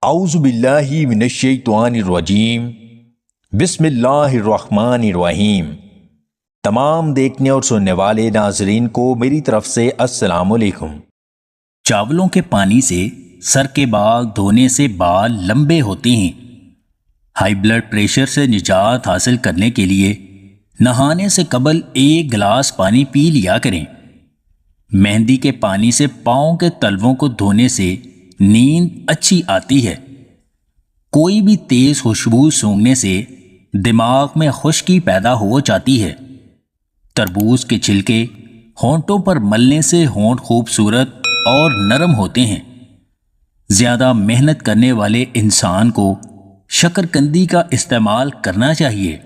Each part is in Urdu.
اعوذ باللہ من الشیطان الرجیم بسم اللہ الرحمن الرحیم۔ تمام دیکھنے اور سننے والے ناظرین کو میری طرف سے السلام علیکم۔ چاولوں کے پانی سے سر کے باغ دھونے سے بال لمبے ہوتے ہیں۔ ہائی بلڈ پریشر سے نجات حاصل کرنے کے لیے نہانے سے قبل 1 گلاس پانی پی لیا کریں۔ مہندی کے پانی سے پاؤں کے تلووں کو دھونے سے نیند اچھی آتی ہے۔ کوئی بھی تیز خوشبو سونگھنے سے دماغ میں خشکی پیدا ہو جاتی ہے۔ تربوز کے چھلکے ہونٹوں پر ملنے سے ہونٹ خوبصورت اور نرم ہوتے ہیں۔ زیادہ محنت کرنے والے انسان کو شکرکندی کا استعمال کرنا چاہیے۔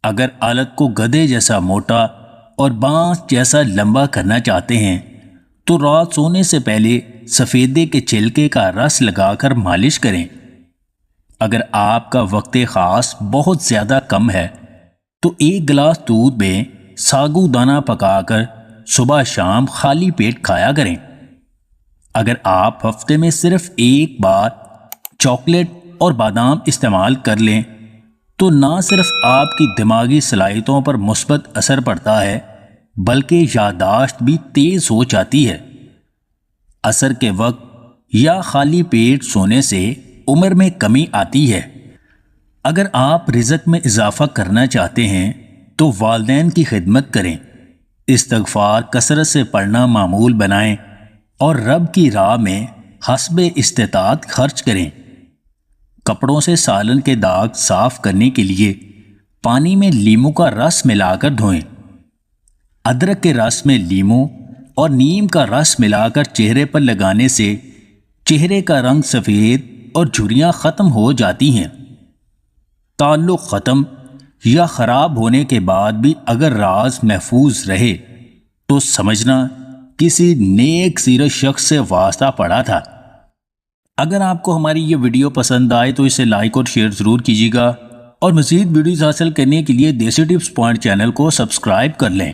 اگر آلت کو گدھے جیسا موٹا اور بانس جیسا لمبا کرنا چاہتے ہیں تو رات سونے سے پہلے سفیدے کے چھلکے کا رس لگا کر مالش کریں۔ اگر آپ کا وقت خاص بہت زیادہ کم ہے تو 1 گلاس دودھ میں ساگو دانہ پکا کر صبح شام خالی پیٹ کھایا کریں۔ اگر آپ ہفتے میں صرف 1 بار چاکلیٹ اور بادام استعمال کر لیں تو نہ صرف آپ کی دماغی صلاحیتوں پر مثبت اثر پڑتا ہے بلکہ یادداشت بھی تیز ہو جاتی ہے۔ عصر کے وقت یا خالی پیٹ سونے سے عمر میں کمی آتی ہے۔ اگر آپ رزق میں اضافہ کرنا چاہتے ہیں تو والدین کی خدمت کریں، استغفار کثرت سے پڑھنا معمول بنائیں اور رب کی راہ میں حسب استطاعت خرچ کریں۔ کپڑوں سے سالن کے داغ صاف کرنے کے لیے پانی میں لیموں کا رس ملا کر دھوئیں۔ ادرک کے رس میں لیموں اور نیم کا رس ملا کر چہرے پر لگانے سے چہرے کا رنگ سفید اور جھریاں ختم ہو جاتی ہیں۔ تعلق ختم یا خراب ہونے کے بعد بھی اگر راز محفوظ رہے تو سمجھنا کسی نیک سیرت شخص سے واسطہ پڑا تھا۔ اگر آپ کو ہماری یہ ویڈیو پسند آئے تو اسے لائک اور شیئر ضرور کیجیے گا، اور مزید ویڈیوز حاصل کرنے کے لیے دیسی ٹپس پوائنٹ چینل کو سبسکرائب کر لیں۔